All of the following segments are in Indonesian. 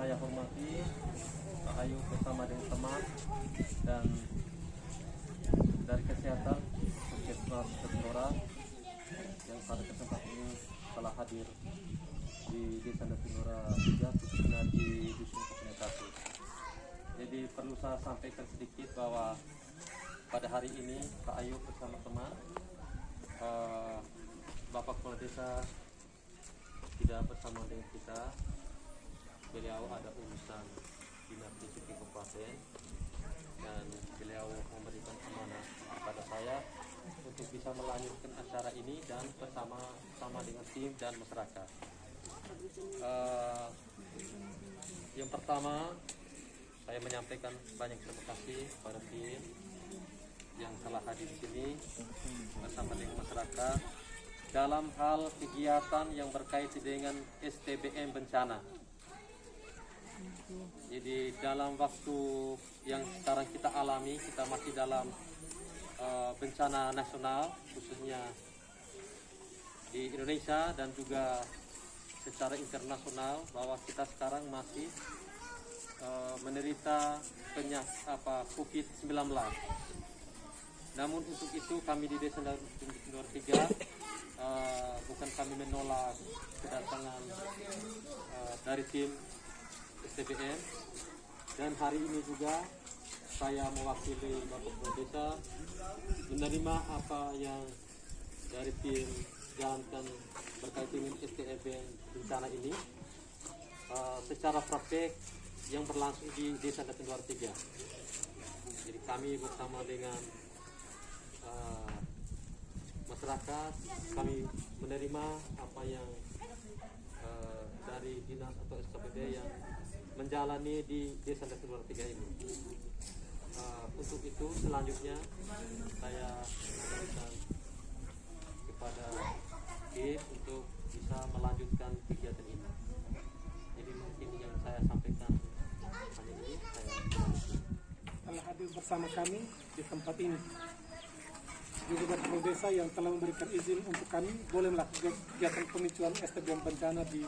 saya hormati Pak Ayu bersama dengan teman dan dari kesehatan Puskesmas Jatinegara yang pada kesempatan ini telah hadir di Desa Jatinegara 3, khususnya di Dusun Komunikasi. Jadi perlu saya sampaikan sedikit bahwa pada hari ini Pak Ayu bersama teman, Bapak Kepala Desa tidak bersama dengan kita. Beliau ada urusan dinas disiplin kabupaten dan beliau memberikan amanah kepada saya untuk bisa melanjutkan acara ini dan bersama dengan tim dan masyarakat. Yang pertama, saya menyampaikan banyak terima kasih kepada tim yang telah hadir di sini bersama dengan masyarakat dalam hal kegiatan yang berkaitan dengan STBM bencana. Jadi dalam waktu yang sekarang kita alami, kita masih dalam bencana nasional khususnya di Indonesia dan juga secara internasional, bahwa kita sekarang masih menderita penyakit COVID-19. Namun untuk itu kami di Desa Jatinegara 3 bukan kami menolak kedatangan dari tim STBM, dan hari ini juga saya mewakili Bapak Kepala Desa menerima apa yang dari tim jalankan berkaitan dengan STBM bencana ini secara praktek yang berlangsung di Desa Jatinegara 3. Jadi kami bersama dengan masyarakat, kami menerima apa yang dari dinas atau SKPD yang menjalani di Desa Jatinegara 3 ini. Untuk itu selanjutnya saya meminta kepada tim untuk bisa melanjutkan kegiatan ini. Jadi mungkin yang saya sampaikan hanya ini. Telah hadir bersama kami di tempat ini juga Bapak Desa yang telah memberikan izin untuk kami boleh melakukan kegiatan pemicuan STBM bencana di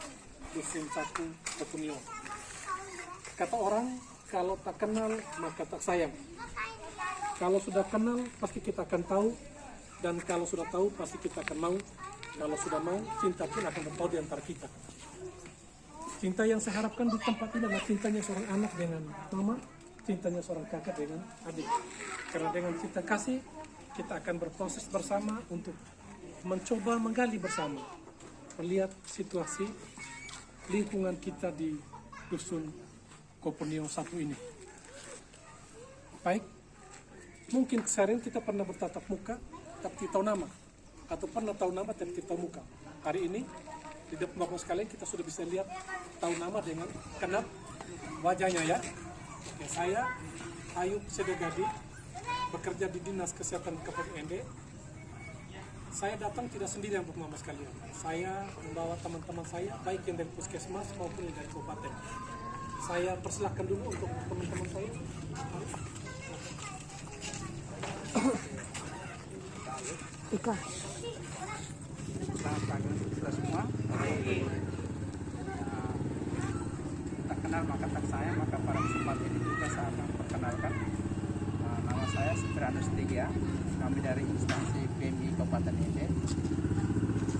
Dusun 1 Kopunio. Kata orang, kalau tak kenal maka tak sayang. Kalau sudah kenal pasti kita akan tahu, dan kalau sudah tahu pasti kita akan mau. Kalau sudah mau, cinta pun akan bertaut di antara kita. Cinta yang saya harapkan di tempat ini adalah cintanya seorang anak dengan mama, cintanya seorang kakak dengan adik. Karena dengan cinta kasih kita akan berproses bersama untuk mencoba menggali bersama, melihat situasi lingkungan kita di Dusun Kopunio 1 ini. Baik, mungkin keseharian kita pernah bertatap muka tapi tahu nama, atau pernah tahu nama tapi tidak tahu muka. Hari ini di depan Bapak sekalian kita sudah bisa lihat, tahu nama dengan kenal wajahnya ya. Saya Ayu Sedegadi, bekerja di Dinas Kesehatan Kabupaten ND. Saya datang tidak sendirian untuk mama sekalian. Saya membawa teman-teman saya, baik yang dari puskesmas maupun yang dari kabupaten. Saya persilahkan dulu untuk teman-teman saya. Ika. Selamat pagi kita semua. Tak kenal maka tak sayang, maka pada kesempatan ini juga saya akan perkenalkan. Nama saya Sutranus Tigia, kami dari instansi PMI Kabupaten ND.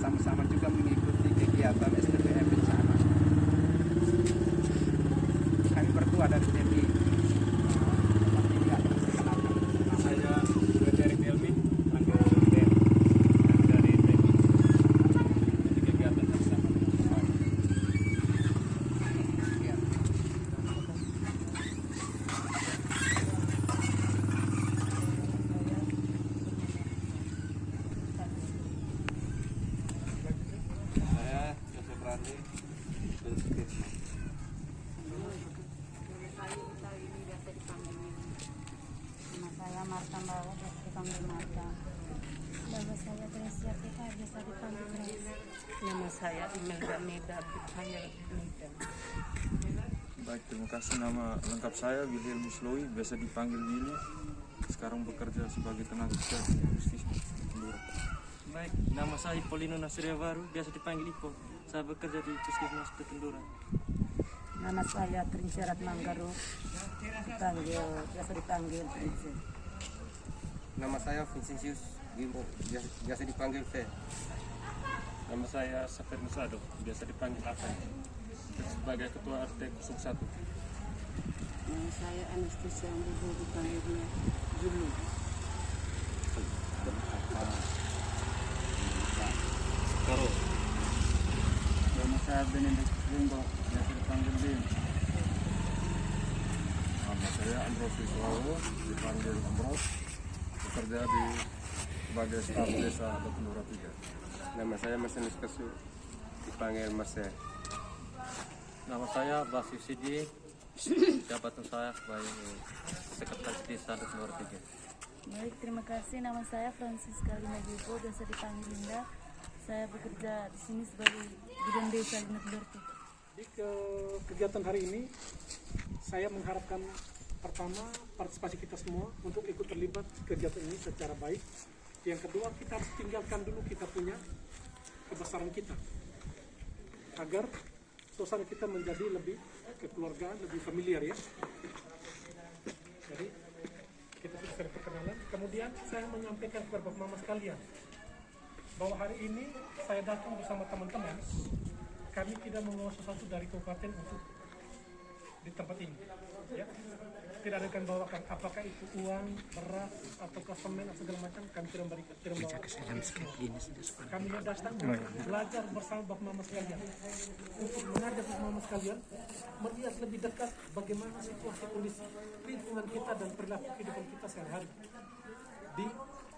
Sama-sama juga mengikuti kegiatan STBM bencana. Kami berdua dari PMI. Saya Frederick Elmi, anggota BEM dari PMI. Di kegiatan bersama dengan Bapak. Saya Joseph Randi dari Puskesmas. Nama saya Marta Bawa, biasa dipanggil Marta. Nama saya Gracia Pika, biasa dipanggil Grace. Nama saya Imelda Meda Abdulhaya Meda. Baik, terima kasih. Nama lengkap saya Wilhelm Musloi, biasa dipanggil Willy. Sekarang bekerja sebagai tenaga kesehatan di Puskesmas Jatinegara. Baik, nama saya Polino Nasria Baru, biasa dipanggil Ipo. Saya bekerja di Puskesmas Jatinegara. Nama saya Trincerat Manggaro, biasa dipanggil Trince. Nama saya Vincentius Gimbo, biasa dipanggil V. Nama saya Safir Musado, biasa dipanggil Akan. Sebagai Ketua RT 01. Nama saya Anastasia Ambubu, dipanggilnya Julu. Nama saya Benedict Limbo, biasa dipanggil Bim. Nama saya Ambrose Wiswawo, dipanggil Ambrose, bekerja sebagai staf desa Batendora 3. Nama saya Marcelus Kesu, dipanggil Marcel. Nama saya Basis Sidi, jabatan saya sebagai Sekretaris Desa Batendora 3. Baik, terima kasih. Nama saya Francisca Lina Gibo, biasa dipanggil Linda. Saya bekerja di sini sebagai bidan desa di Batendora 3. Di kegiatan hari ini, saya mengharapkan pertama partisipasi kita semua untuk ikut terlibat kegiatan ini secara baik. Yang kedua, kita harus tinggalkan dulu kita punya kebesaran kita, agar suasana kita menjadi lebih kekeluargaan, lebih familiar ya. Jadi kita sudah perkenalan. Kemudian saya menyampaikan kepada Bapak Mama sekalian bahwa hari ini saya datang bersama teman-teman. Kami tidak membawa sesuatu dari kabupaten untuk di tempat ini. Ya. Tidak ada yang bawakan, apakah itu uang, beras, atau semen atau segala macam, kami tidak memberikan, tidak membawa. Kami datang belajar bersama Bapak Mama sekalian untuk mengajak Bapak Mama sekalian melihat lebih dekat bagaimana situasi kondisi lingkungan kita dan perilaku kehidupan kita sehari-hari di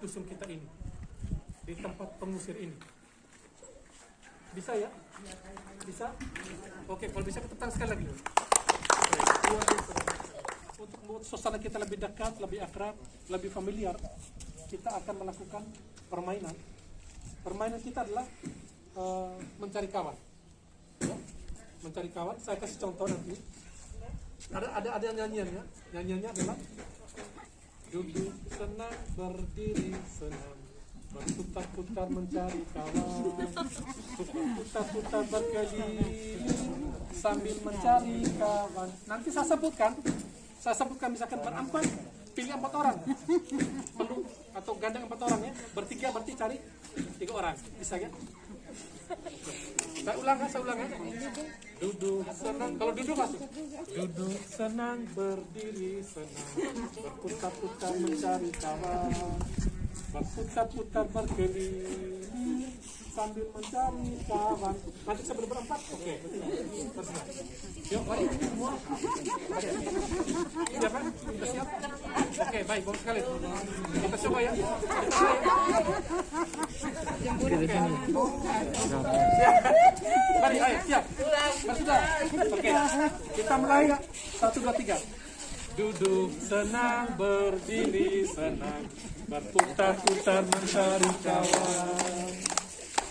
dusun kita ini, di tempat pengusir ini. Bisa ya? Bisa? Oke, kalau bisa kita tepuk sekali lagi. Untuk membuat suasana kita lebih dekat, lebih akrab, lebih familiar, kita akan melakukan permainan. Permainan kita adalah mencari kawan. Ya? Mencari kawan. Saya kasih contoh nanti. Ada nyanyiannya. Nyanyiannya adalah duduk senang, berdiri senang, berputar-putar mencari kawan, putar-putar berkeliling sambil mencari kawan. Nanti saya sebutkan misalkan berempat, pilih 4 orang, peluk atau gandeng 4 orang ya, bertiga berarti cari 3 orang, bisa ya? Saya ulang ya. Duduk senang, kalau duduk masuk. Duduk senang, berdiri senang, berputar-putar mencari kawan, berputar-putar berkeliling sambil mencari kawan. Nanti sebelum berempat, oke. Terserah. Yuk, mari semua. Siap kan? Sudah siap? Oke, baik, bagus sekali. Kita coba ya. Mari, ayo, siap. Sudah. Oke, kita mulai ya. 1, 2, 3. Duduk senang, berdiri senang, berputar-putar mencari kawan,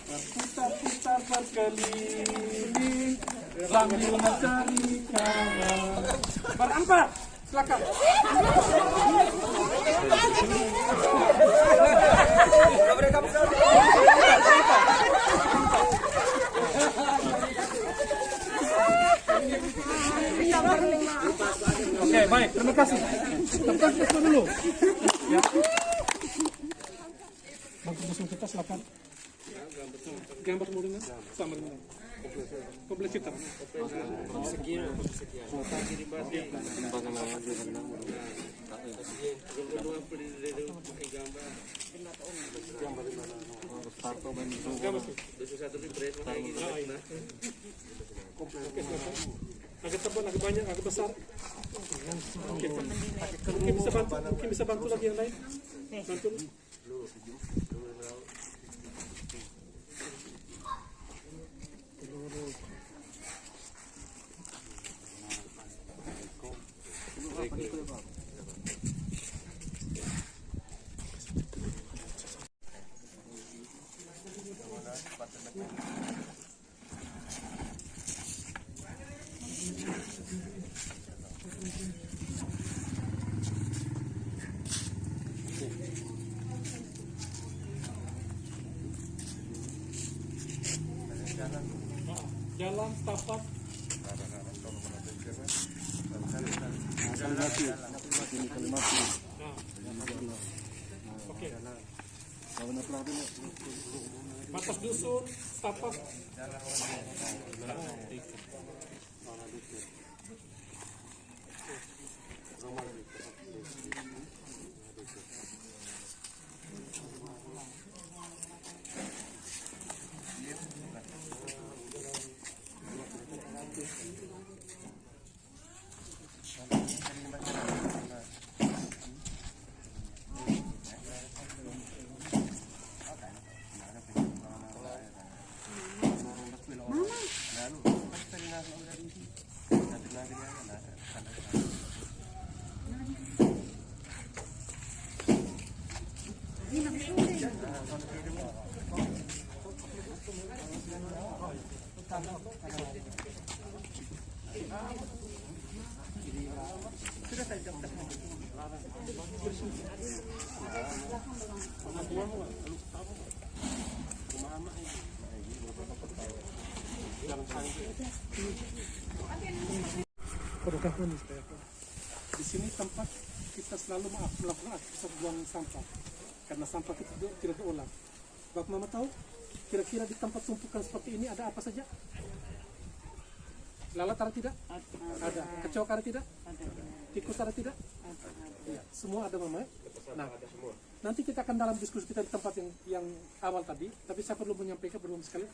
berputar-putar berkeliling sambil mencari kawan. Berempat, silakan. Oke, baik, terima kasih. Tepuk tangan dulu. Ya. Bangku musuh kita silakan. Gambar muridnya sama dengan kompleks kita. Agak tebal, agak banyak, agak besar. Oke. Mungkin bisa bantu lagi yang lain. Bantu. Jalan tapak Oke. Batas dusun, setapak. Di sini tempat kita selalu melakukan aktivitas buang sampah karena sampah kita tidak diolah. Bapak Mama tahu kira-kira di tempat tumpukan seperti ini ada apa saja? Lalat ada tidak? Ada. Kecoak ada tidak? Tikus ada tidak? Ya, semua ada Mama. Nah, nanti kita akan dalam diskusi kita di tempat yang awal tadi, tapi saya perlu menyampaikan belum sekali.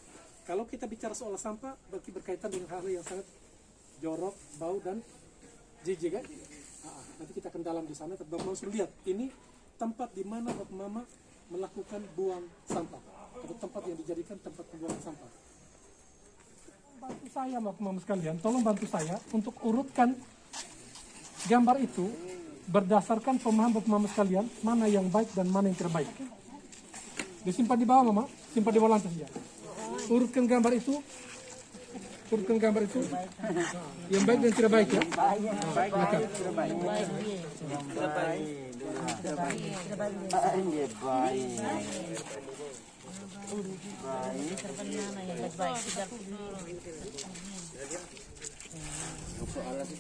Kalau kita bicara soal sampah, berarti berkaitan dengan hal yang sangat jorok, bau dan jijik kan? Nanti kita akan dalam di sana. Tapi Bapak Mama sudah lihat, ini tempat di mana Bapak Mama melakukan buang sampah atau tempat yang dijadikan tempat pembuangan sampah. Bantu saya Bapak Mama sekalian, tolong bantu saya untuk urutkan gambar itu berdasarkan pemahaman Bapak Mama sekalian, mana yang baik dan mana yang tidak baik. Disimpan di bawah Mama, simpan di bawah lantai saja. Urutkan gambar itu, yang baik dan tidak baik ya.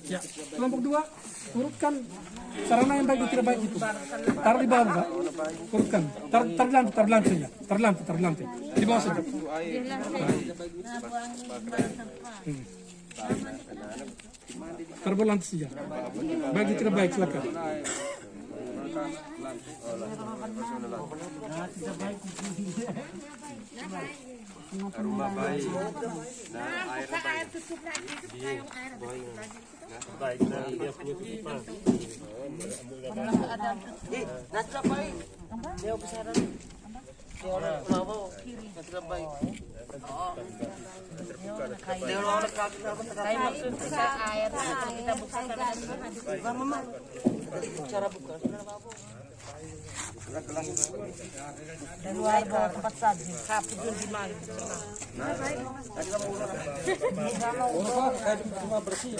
Ya, kelompok 2 urutkan sarana yang baik dan tidak baik itu. Taruh di bawah Pak. Urutkan. Taruh di lantai. Di bawah saja. Taruh di lantai saja. Baik dan tidak baik silakan. Rumah baik. Air tutup lagi itu air Baik, dia punya tutupan. nasa baik. Dia besaran. Dia orang Pulau nasa baik. Dia orang kayu maksud kita air kita buka kan mama. Cara buka sudah apa? Dan luar tempat saji. Kapu di mana? Cuma bersih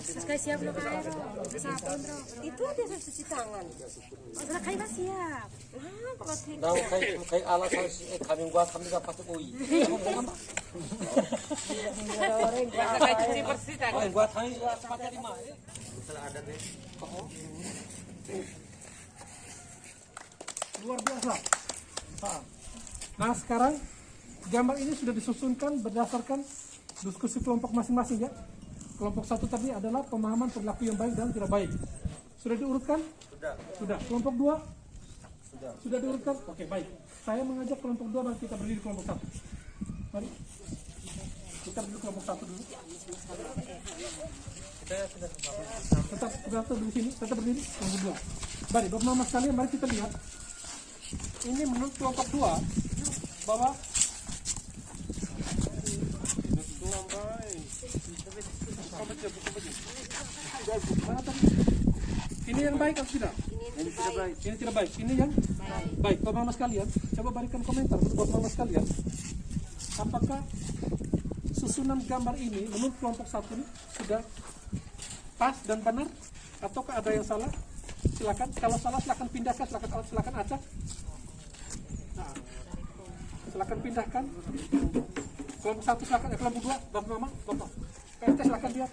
Sekali siap lo air. Itu ada cuci tangan. Sudah kayak masih siap. Daw kayak alat kami buat kami dapat UI. Kayak cuci bersih tangan. Buat kami pakai di mana? Luar biasa. Nah sekarang gambar ini sudah disusunkan berdasarkan diskusi kelompok masing-masing ya. Kelompok 1 tadi adalah pemahaman perilaku yang baik dan tidak baik. Sudah diurutkan? Sudah. Kelompok 2? Sudah diurutkan? Oke baik. Saya mengajak kelompok 2 dan kita berdiri kelompok 1. Mari. Kita berdiri kelompok 1 dulu. Tetap di sini, tetap berdiri kelompok 2. Baik, Bapak Mama sekalian, mari kita lihat. Ini menurut kelompok 2 bahwa ini yang baik atau tidak? Ini tidak baik. Ini yang baik. Bapak Mama sekalian, coba berikan komentar Bapak Mama sekalian. Apakah susunan gambar ini menurut kelompok 1 ini sudah pas dan benar ataukah ada yang salah? Silakan. Kalau salah silakan pindahkan, silakan acak. Nah, silakan pindahkan. Kelompok 1 silakan, kelompok 2 Bapak Mama, Bapak. RT silakan lihat.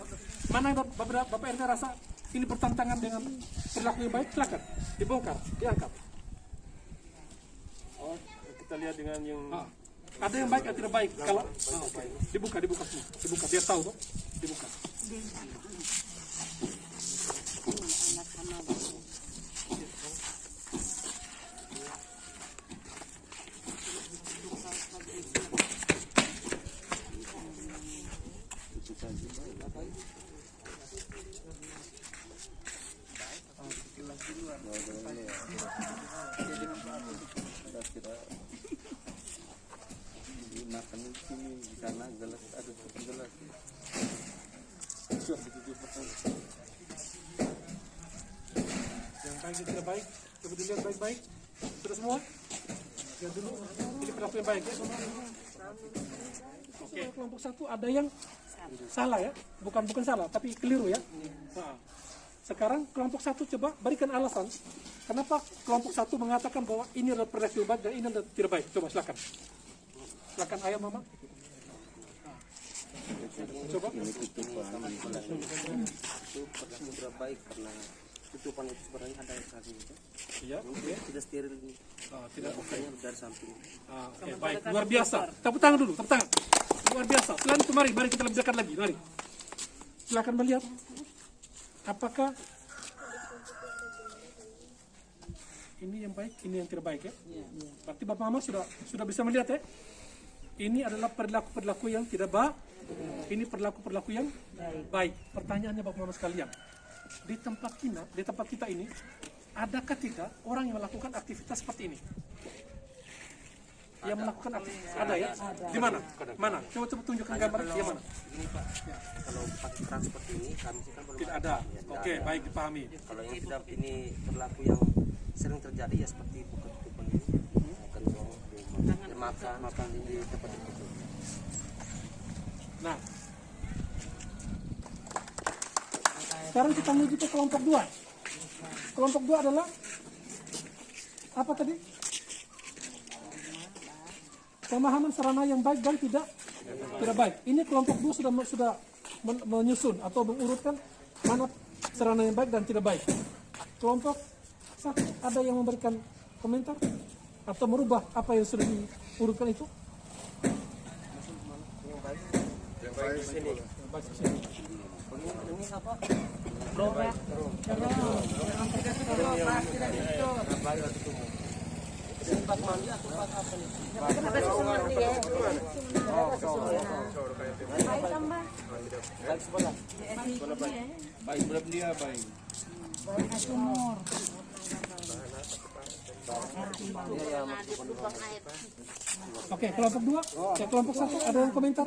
Mana yang Bapak RT rasa ini bertentangan dengan perilaku yang baik, silakan dibongkar, diangkat. Oh, kita lihat dengan yang Ada yang baik, ada tidak baik. Kalau dibuka semua, dibuka biar tahu tuh, dibuka. Makan di sini di sana gelas ada gelas. Yang baik dan tidak baik, coba dilihat baik-baik. Sudah semua? Lihat dulu. Ini perilaku yang baik ya. Oke. Kelompok satu ada yang salah ya, bukan salah, tapi keliru ya. Nah, sekarang kelompok satu coba berikan alasan kenapa kelompok satu mengatakan bahwa ini adalah perilaku yang baik dan ini adalah tidak baik. Coba silakan. Silakan ayah mama. Coba. Itu tidak baik karena tutupan itu sebenarnya ada yang saking itu. Iya. Tidak steril. Tidak Bukannya dari samping. Oke, baik. Luar biasa. Tepuk tangan dulu, tepuk tangan. Luar biasa. Selain itu mari kita lebih dekat lagi. Mari. Silakan melihat. Apakah ini yang baik, ini yang tidak baik ya? Berarti Bapak Mama sudah bisa melihat ya? Ini adalah perilaku-perilaku yang tidak baik. Ini perilaku-perilaku yang baik. Pertanyaannya Bapak Mama sekalian, di tempat kita ini, adakah tidak orang yang melakukan aktivitas seperti ini? Yang melakukan aktivitas ada ya? Di mana? Mana? Coba tunjukkan gambar di mana? Ini Pak, kalau pakai keran seperti ini kami sih kan belum Tidak ada. Oke, baik dipahami. Kalau yang tidak ini perilaku yang sering terjadi ya seperti buka-bukaan ini, kentong, makan di tempat itu. Nah, sekarang kita menuju ke kelompok 2. Kelompok 2 adalah apa tadi? Pemahaman sarana yang baik dan tidak baik. Ini kelompok 2 sudah menyusun atau mengurutkan mana sarana yang baik dan tidak baik. Kelompok 1 ada yang memberikan komentar atau merubah apa yang sudah diurutkan itu? Yang baik di sini. Baik di sini. Ini apa? baik berapa dia baik. Oke, kelompok 2. Kelompok 1 ada yang komentar?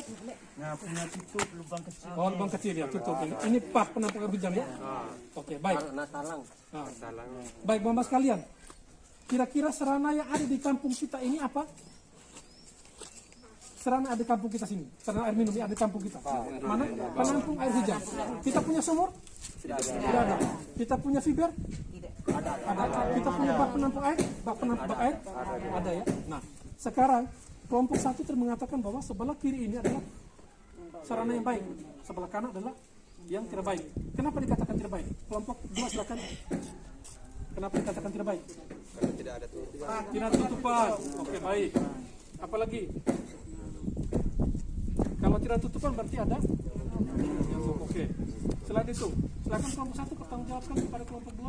Nah, punya tutup lubang kecil. Oh, lubang kecil ya, tutup. Ini pah penampakan bijang ya. Oke, baik. Nah, baik, Bapak sekalian. Kira-kira sarana yang ada di kampung kita ini apa? Sarana ada di kampung kita sini. Sarana air minum yang ada di kampung kita. Mana? Penampung air hujan. Kita punya sumur? Tidak ada. Kita punya fiber? Ada. Kita punya bak penampung air? Bak penampung air? Ada ya. Nah, sekarang kelompok 1 mengatakan bahwa sebelah kiri ini adalah sarana yang baik, sebelah kanan adalah yang tidak baik. Kenapa dikatakan tidak baik? Kelompok 2 silakan. Kenapa dikatakan tidak baik? Karena tidak ada tutupan. Tidak ada tutupan. Oke, baik. Apalagi? Kalau tidak tutupan berarti ada? Oke. Selain itu, silakan kelompok 1 pertanggungjawabkan kepada kelompok 2.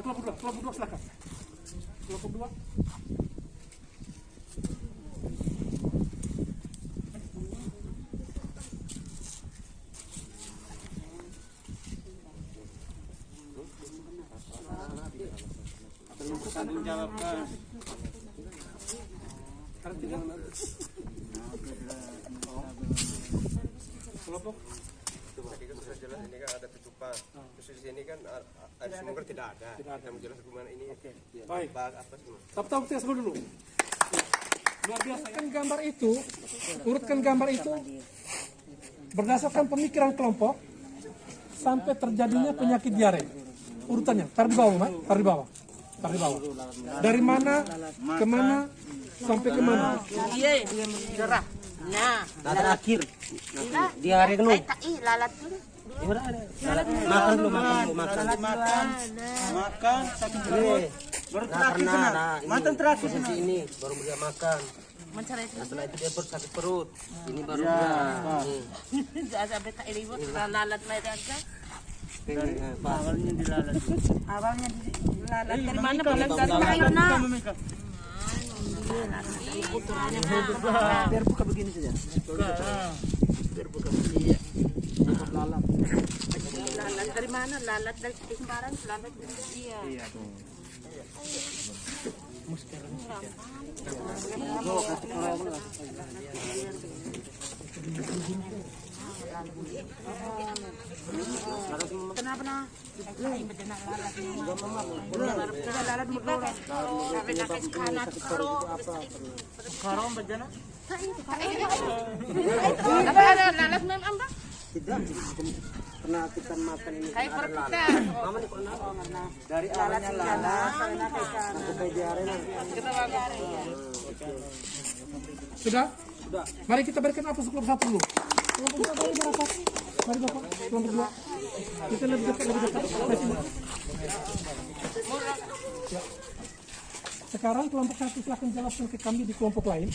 Kelompok 2 silakan. Kelompok 2. Tanggung jawabkan. Kelompok Tadi kan sudah jelas ini kan ada tutupan. Terus di sini kan air sumur tidak ada. Yang jelas gimana ini. baik. Bak apa semua. Tahu tes dulu. Luar biasa kan gambar itu, urutkan gambar itu berdasarkan pemikiran kelompok sampai terjadinya penyakit diare. Urutannya, taruh di bawah, Mak. Taruh di bawah. Tarik bawah. Dari mana ke mana sampai ke mana? Iya, cerah. Nah, terakhir di hari itu lalat dulu. makan dulu makan sakit perut baru terakhir makan terakhir posisi ini baru dia makan. Setelah itu dia sakit perut. Ini baru Jangan sampai tak ribut lalat mereka. Awalnya dilalat. Awalnya dilalat dari mana? Dari Biar buka begini saja. Biar buka begini. Lalat. Lalat dari mana? Lalat dari sembarang. Lalat dari dia. Iya. Kenapa nah? Lalat muka. Sekarang berjalan. Apa ada lalat memang? Tidak. Pernah kita makan ini. Kayak perut kita. Mama nih dari awalnya lalat sampai di arena. Sudah? Mari kita berikan apa kelompok 1 dulu. Kelompok 2 mari berapa? Mari Bapak, kelompok 2. Kita lebih dekat. Ya. Sekarang kelompok 1 silahkan jelaskan ke kami di kelompok lain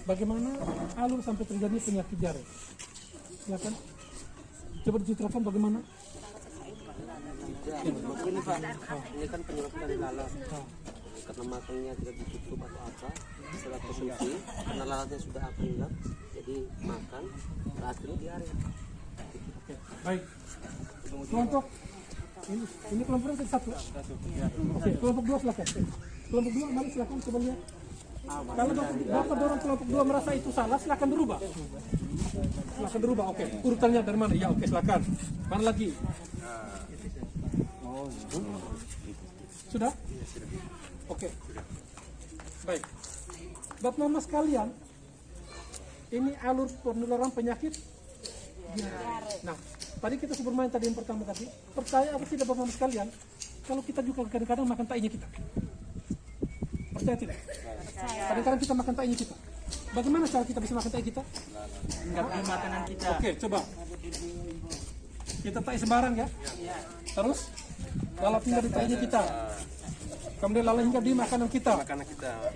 bagaimana alur sampai terjadi penyakit diare. Silakan. Coba diceritakan bagaimana. Ini Pak, ini kan penyebab dari lalat. Karena makannya tidak ditutup atau apa, setelah konsumsi, karena lalatnya sudah akan hilang, jadi makan, akhirnya diare. Baik. Kelompok ini kelompok yang satu. Oke, kelompok 2 silakan. Kelompok 2 mari silakan coba lihat. Kalau Bapak dorong kelompok 2 merasa itu salah, silakan berubah. Silakan berubah. Oke, urutannya dari mana? Ya, oke, silakan. Mana lagi? Sudah? Oke. Baik. Bapak Mama sekalian, ini alur penularan penyakit. Nah, tadi kita bermain tadi yang pertama tadi. Percaya apa tidak Bapak Mama sekalian? Kalau kita juga kadang-kadang makan tainya kita. Percaya tidak? Kadang-kadang kita makan tainya kita. Bagaimana cara kita bisa makan tai kita? Enggak makanan kita. Oke, coba. Kita tai sembarang ya. Terus lalat tinggal di tainya kita. Kemudian lalat hingga di makanan kita.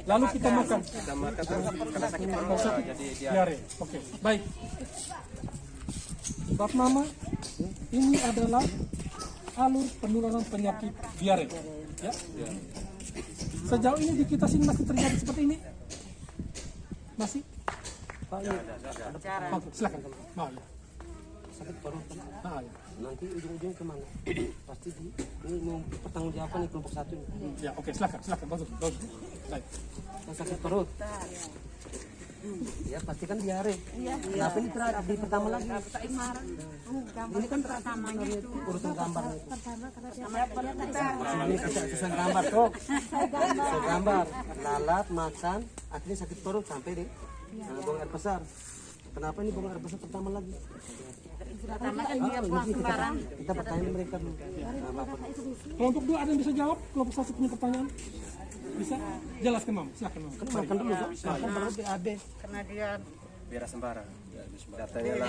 Lalu kita makan. terus kena sakit perut, jadi diare. Oke, baik. Bapak Mama, ini adalah alur penularan penyakit diare. Ya. Sejauh ini di kita sini masih terjadi seperti ini? Masih? Oke, silakan. sakit perut. Ah, ya. Nanti ujung-ujung kemana? Pasti ini mau pertanggungjawaban nih kelompok 1 ini. Ya, oke, silakan, bagus. Baik. Sakit perut. Ya pasti kan diare. Kenapa ini di pertama lagi? Ini kan pertamanya urusan gambar. Ini kita susun gambar tuh. Susun gambar. Lalat makan, akhirnya sakit perut sampai deh. Buang air besar. Kenapa ini buang air besar pertama lagi? Pertama kan dia pulang sembarang. Kita bertanya mereka dulu. Kelompok 2 ada yang bisa jawab? Kelompok 1 punya pertanyaan? Bisa? Jelaskan Mam, silakan Mam. Makan dulu tuh. Makan baru BAB. Karena dia biar sembarang.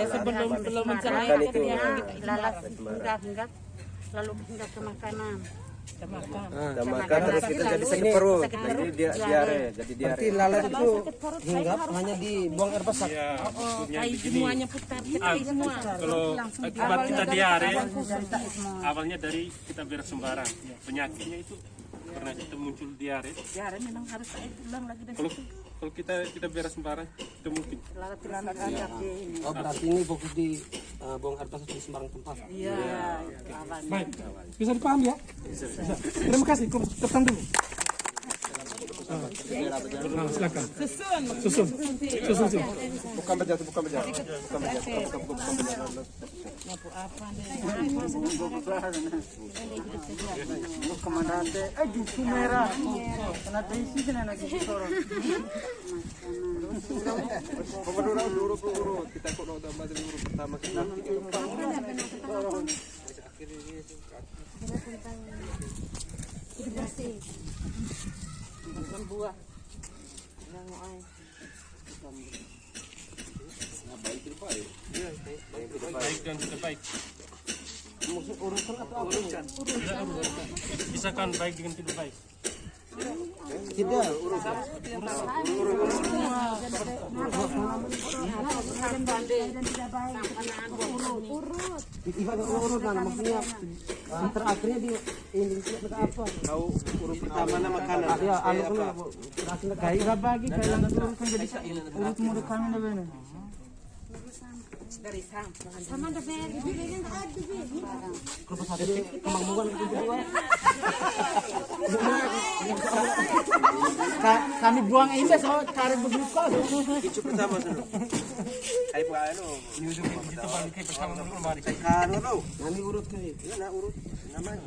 sebelum menceraikan dia lalat hinggap lalu hinggap ke makanan. Kita makan terus kita jadi sakit perut. Jadi dia diare, jadi diare. Berarti lalat itu hinggap hanya dibuang air besar. Kayak semuanya putar, semua. Kalau akibat kita diare, awalnya dari kita berak sembarang. Penyakitnya itu karena kita muncul diare. Diare memang harus ulang lagi dan Kalau kita berak sembarang, itu mungkin. lalat aja ini. Oh berarti ini fokus di buang air besar di sembarang tempat. Iya. Baik, bisa dipahami ya? Bisa. Terima kasih, tekan dulu. Nah, silakan. Susun. Bukan berjatuh. Komandante, justru merah. Kena terisi kena lagi sorong. Urut. Kita kok tambah dari urut pertama kita. bersih. Bukan buah. Yang ai. Baik dan tidak baik. Maksud urusan atau apa? Urusan. Misalkan baik dengan tidak baik. Tidak. Urut kan maksudnya terakhirnya di ini apa? Tahu urut pertama nama makanan. Ya, kayak bagi kayak langsung jadi urut murid kami na benar. Dari sama ada bayar gitu kan ada Kalau satu kemampuan itu berdua. Kami buang ini so cari berbuka. Itu pertama dulu. Ay po ano. Itu balik kayak bersama dulu mari. Kano daw. Kami urut kayak. Yun na urut. Naman.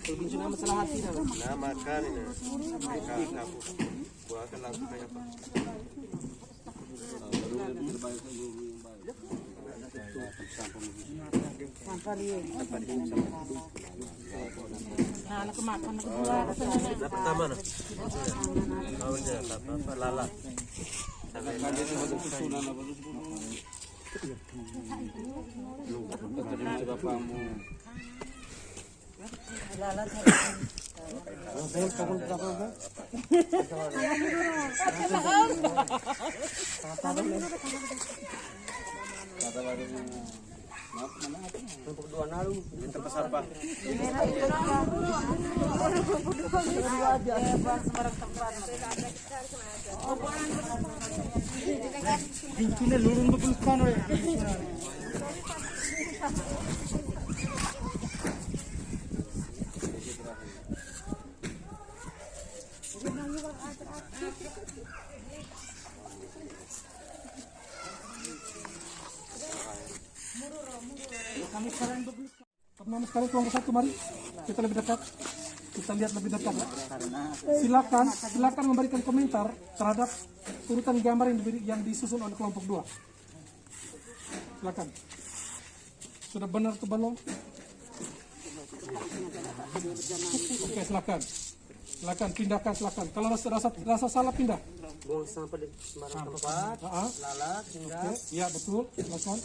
Kalau bincang nama salah hati nama. Nama kan ini. Kapo. Buah kan langsung kayak apa? nah aku makan kedua Nah, pertama na. Tahu dia apa lalat. Untuk dua nalu. Minta pasar pa. Bincangnya lurun berpuluh ya. Teman-teman sekalian kelompok satu mari kita lebih dekat, kita lihat lebih dekat. Silakan memberikan komentar terhadap urutan gambar yang disusun oleh kelompok 2. Silakan. Sudah benar atau belum? Oke, silakan. Silakan pindahkan, silakan. Kalau rasa salah pindah. Buang sampah di sembarang tempat. Lalat hingga. Oke, iya betul. Silakan.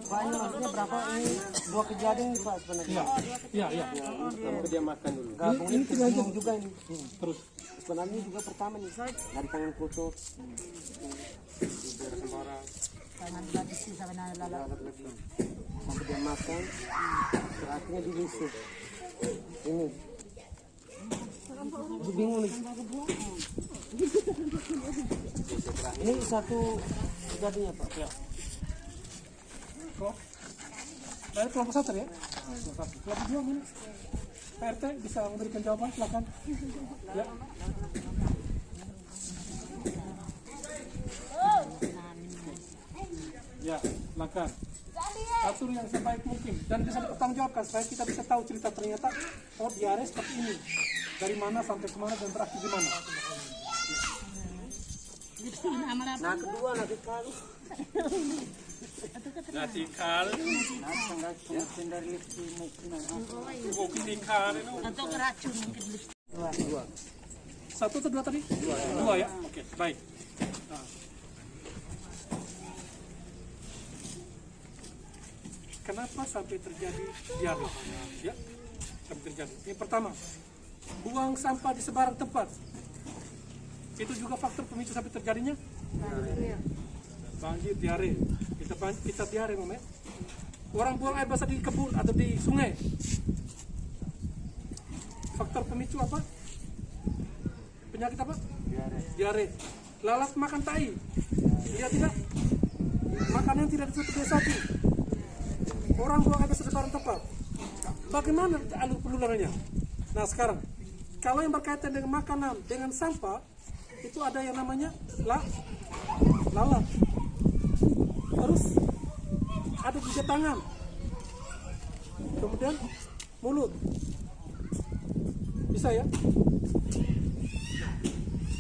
Pak, ini maksudnya berapa ini? 2 kejadian nih Pak sebenarnya. Iya. Dia makan dulu. Gabung ini tergabung juga ini. Terus Sebenarnya juga pertama nih dari tangan kotor. tangan bagi sih sama lalat Sampai dia makan, terakhirnya dilisih. Ini. Aku bingung nih. Ini satu kejadiannya Pak. ya. Kok? Dari kelompok 1 ya? Kelompok 2 mana? Pak RT bisa memberikan jawaban, silakan. Ya. Ya, silakan. Atur yang sebaik mungkin dan bisa dipertanggungjawabkan supaya kita bisa tahu cerita ternyata oh diare seperti ini. Dari mana sampai kemana dan berakhir di mana. Nah kedua nanti kali. Nanti kal. Mungkin di kal itu. atau keracun mungkin Dua. 1 atau 2 tadi? 2 ya? Oke, baik. Nah. Kenapa sampai terjadi diare? Ya, sampai terjadi. Yang pertama, buang sampah di sebarang tempat. Itu juga faktor pemicu sampai terjadinya banjir, diare. Kita diare, Mama. Orang buang air basah di kebun atau di sungai. Faktor pemicu apa? Penyakit apa? Diare. Lalat makan tai. Iya tidak? Makanan tidak ditutup oleh sapi. Orang buang air basah di sebarang tempat. Bagaimana alur penularannya? Nah sekarang, kalau yang berkaitan dengan makanan, dengan sampah, itu ada yang namanya lalat. Terus ada juga tangan, kemudian mulut. Bisa ya?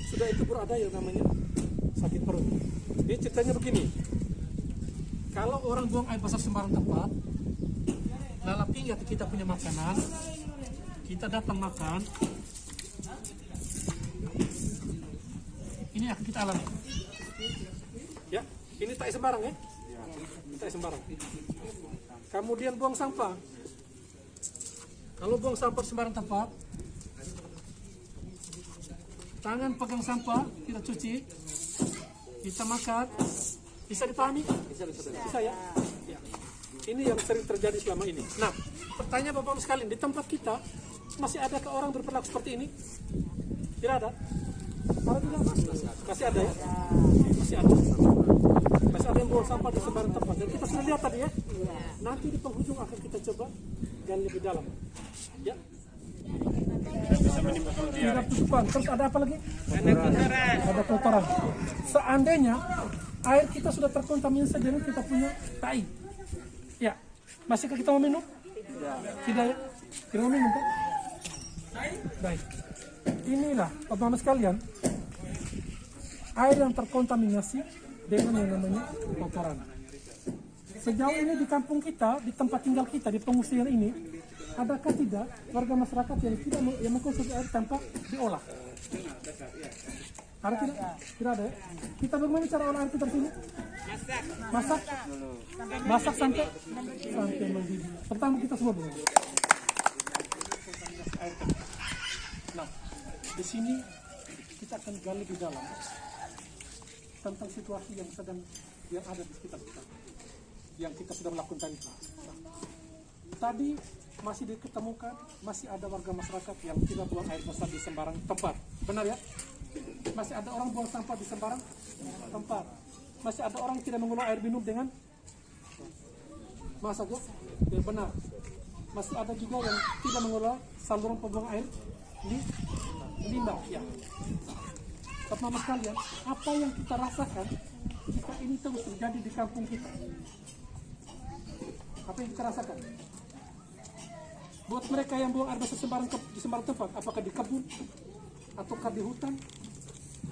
Sudah itu pun ada yang namanya sakit perut. Ini ceritanya begini. Kalau orang buang air besar sembarang tempat, lalap ingat kita punya makanan, kita datang makan, ini akan kita alami. Ya, ini tak sembarang ya? Tak sembarang. Kemudian buang sampah. Kalau buang sampah sembarang tempat, tangan pegang sampah, kita cuci, kita makan, bisa dipahami? Bisa ya? Ya. Ini yang sering terjadi selama ini. Nah, pertanyaan Bapak sekalian, di tempat kita masih ada ke orang berperilaku seperti ini? Tidak ada? Ada tidak? Masih ada ya? Masih ada. Masih ada yang buang sampah di sembarang tempat. Dan kita sudah lihat tadi ya. Nanti di penghujung akan kita coba gali lebih dalam. Ya. Tidak tutupan. Terus ada apa lagi? Ada kotoran. Seandainya air kita sudah terkontaminasi dengan kita punya tai. Ya. Masihkah kita mau minum? Tidak ya? Kita mau minum kan? Baik. Inilah Bapak-Bapak sekalian, air yang terkontaminasi dengan yang namanya kotoran. Sejauh ini di kampung kita, di tempat tinggal kita, di pengungsian ini, adakah tidak warga masyarakat yang tidak yang mengkonsumsi air tanpa diolah? Ada tidak? Tidak ada ya? Kita bagaimana cara olah air kita di sini? Masak? Masak sampai mendidih. Pertama kita semua dulu. Nah, di sini kita akan gali di dalam tentang situasi yang ada di sekitar kita, yang kita sudah melakukan tadi. Nah, tadi masih diketemukan masih ada warga masyarakat yang tidak buang air besar di sembarang tempat, benar ya? Masih ada orang buang sampah di sembarang tempat. Masih ada orang tidak mengolah air minum dengan masak ya, benar. Masih ada juga yang tidak mengolah saluran pembuangan air di limbah ya. Teman-teman sekalian, apa yang kita rasakan jika ini terus terjadi di kampung kita? Apa yang kita rasakan? Buat mereka yang buang air besar di sembarang tempat, apakah di kebun, ataukah di hutan,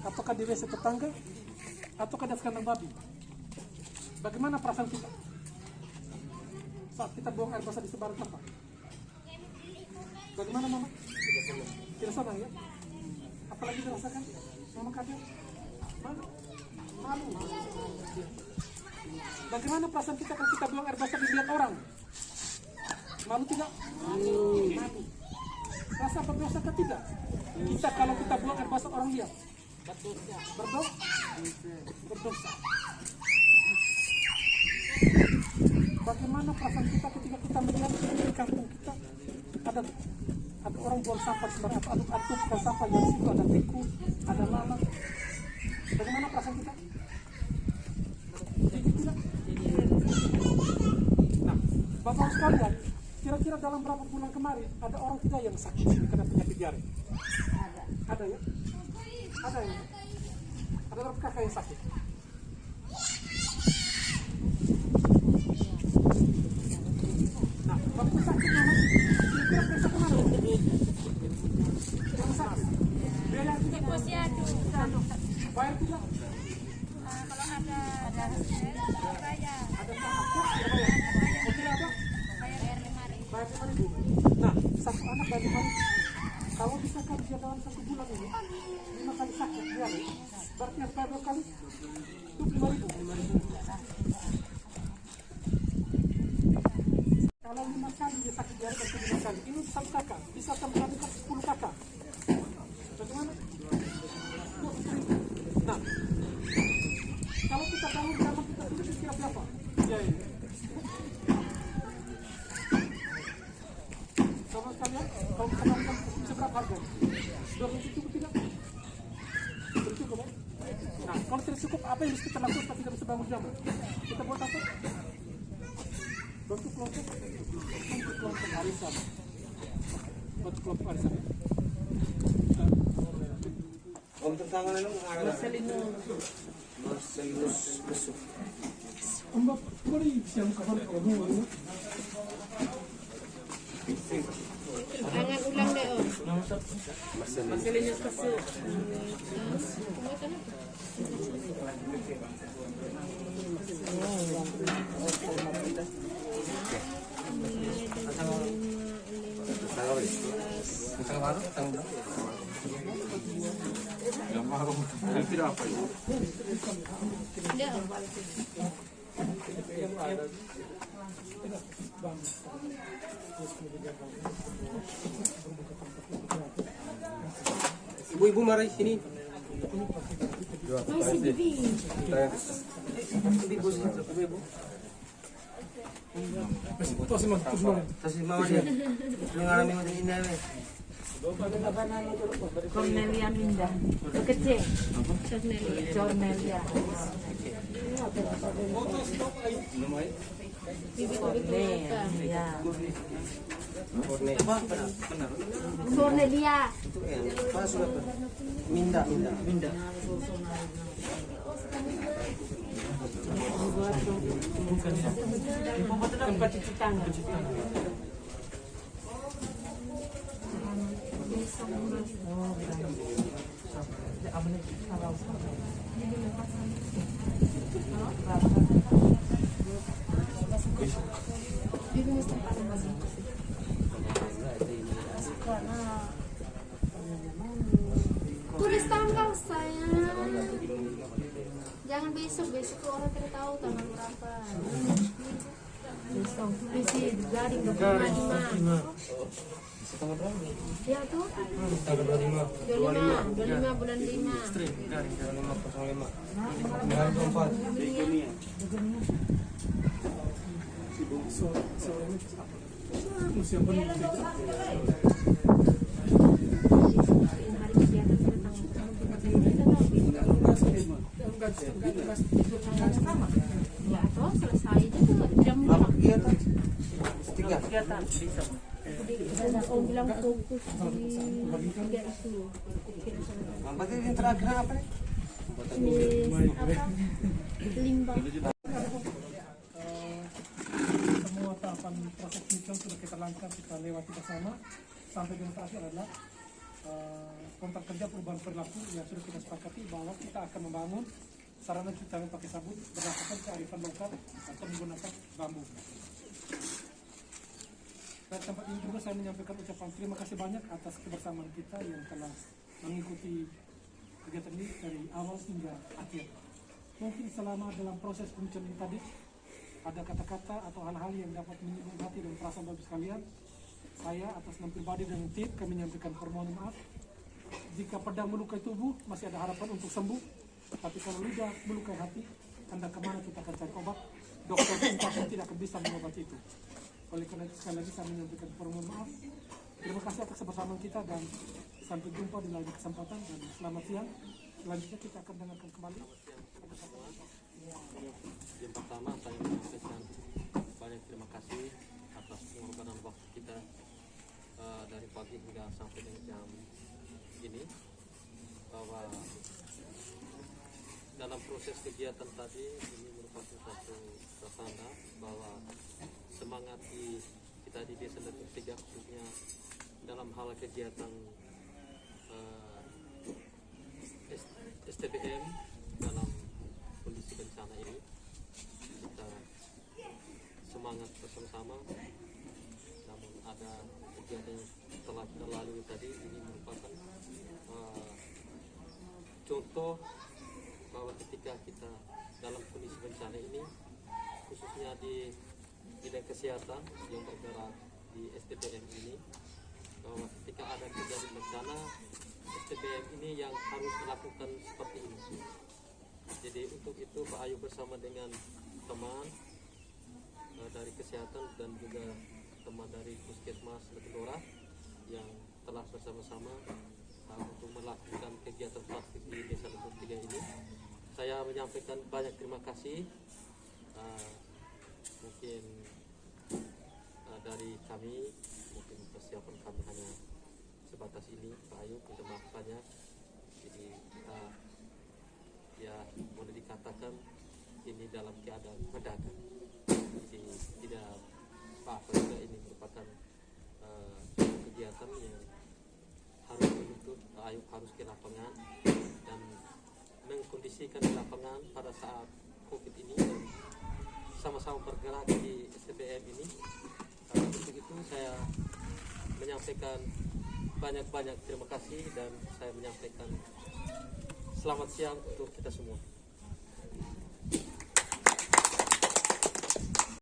ataukah di WC tetangga, ataukah di kandang babi? Bagaimana perasaan kita saat kita buang air besar di sembarang tempat? Bagaimana Mama? Tidak sama ya? Apalagi dirasakan? Mama kaget? Malu. Bagaimana perasaan kita kalau kita buang air besar dilihat orang? Malu tidak? Malu. Rasa berdosa atau tidak? Kita kalau kita buang air besar orang lihat? Berdosa. Bagaimana perasaan kita ketika kita melihat di kampung kita ada orang buang sampah sembarang, aduk sampah yang situ ada tikus, ada lalat. Bagaimana perasaan kita? Jadi tidak? Nah, Bapak sekalian, kira-kira dalam berapa bulan kemarin ada orang tidak yang sakit kena penyakit diare? Ada ya? Ada ya? Ada berapa kakak yang sakit? Nah, waktu sakit mana? Kira-kira periksa kemana? Yang sakit? Biaya tidak? Bayar tidak? Kalau ada bayar. Ada saatnya? Tidak ada? Bayar 5.000. Nah, satu anak dari hari, kalau misalkan dia dalam 1 bulan ini 5 kali sakit diare, berarti yang bayar 2 kali itu 5.000. Kalau 5 kali dia sakit diare dan 5 kali, ini 1 kakak, bisa tambahkan 10 kakak. Bagaimana? Nah, kalau kita bangun kamar kita itu kira berapa? Ya ini. Sama sekalian, kalau kita bangun bisa berapa harga? 200 cukup tidak? Cukup ya? Nah, kalau tidak cukup, apa yang harus kita lakukan supaya tidak bisa bangun jam? Kita buat apa? Bentuk kelompok arisan. Bentuk kelompok arisan. Untuk tangan itu Marcelinus Besuk. Mbak, boleh siang kapan kamu? Tangan ulang deh Om. Marcelinus Besuk. Ibu-ibu mari sini. Ibu. Terus mama dia. Lu ngalami macam ini aja. Cornelia Minda. Kecil. Cornelia. Cornelia. Cornelia. Itu pas sudah minda. Tempat cuci tangan. Tulis tanggal sayang. Jangan besok orang tidak tahu tanggal berapa. Besok tulis di garing 25. Ya tuh. Tanggal 25. 25 bulan 5. Garing 2505. Garing 24. Musim penuh. Ya toh selesai aja tuh jam Berapa kegiatan? 3. Oh bilang fokus di tiga itu. Berarti yang terakhir apa nih? Limbah. Semua tahapan proses penyucian sudah kita langkah, kita lewati bersama. Sampai yang terakhir adalah kontrak kerja perubahan perilaku yang sudah kita sepakati bahwa kita akan membangun sarana cuci tangan pakai sabun berdasarkan kearifan lokal atau menggunakan bambu. Pada tempat ini juga saya menyampaikan ucapan terima kasih banyak atas kebersamaan kita yang telah mengikuti kegiatan ini dari awal hingga akhir. Mungkin selama dalam proses penyucian ini tadi ada kata-kata atau hal-hal yang dapat menyinggung hati dan perasaan bapak sekalian. Saya atas nama pribadi dan tim kami menyampaikan permohonan maaf. Jika pedang melukai tubuh masih ada harapan untuk sembuh, tapi kalau lidah melukai hati, anda kemana kita akan cari obat? Dokter pun tidak akan bisa mengobati itu. Oleh karena itu sekali lagi saya menyampaikan permohonan maaf. Terima kasih atas kebersamaan kita dan sampai jumpa di lain kesempatan dan selamat siang. Selanjutnya kita akan dengarkan kembali. Yang pertama saya menyampaikan banyak terima kasih atas pengorbanan waktu kita dari pagi hingga sampai dengan jam ini, bahwa dalam proses kegiatan tadi ini merupakan satu tanda bahwa semangat kita di Desa Letur 3 khususnya dalam hal kegiatan STBM dalam kondisi bencana ini, kita semangat bersama-sama. Namun ada kegiatan yang telah kita lalui tadi, ini merupakan contoh bahwa ketika kita dalam kondisi bencana ini, khususnya di bidang kesehatan yang bergerak di STBM ini, bahwa ketika ada kejadian bencana, STBM ini yang harus melakukan seperti ini. Jadi untuk itu Pak Ayu bersama dengan teman dari kesehatan dan juga teman dari Puskesmas Letelora yang telah bersama-sama untuk melakukan kegiatan praktik di Desa Letur 3 ini. Saya menyampaikan banyak terima kasih. Mungkin dari kami, mungkin persiapan kami hanya sebatas ini, Pak Ayu, minta maaf banyak. Jadi kita ya boleh dikatakan ini dalam keadaan mendadak. Jadi tidak apa-apa juga, ini merupakan kegiatan yang harus menuntut Pak Ayu harus ke lapangan dan mengkondisikan di lapangan pada saat COVID ini dan sama-sama bergerak di STBM ini. Untuk itu saya menyampaikan banyak-banyak terima kasih dan saya menyampaikan selamat siang untuk kita semua.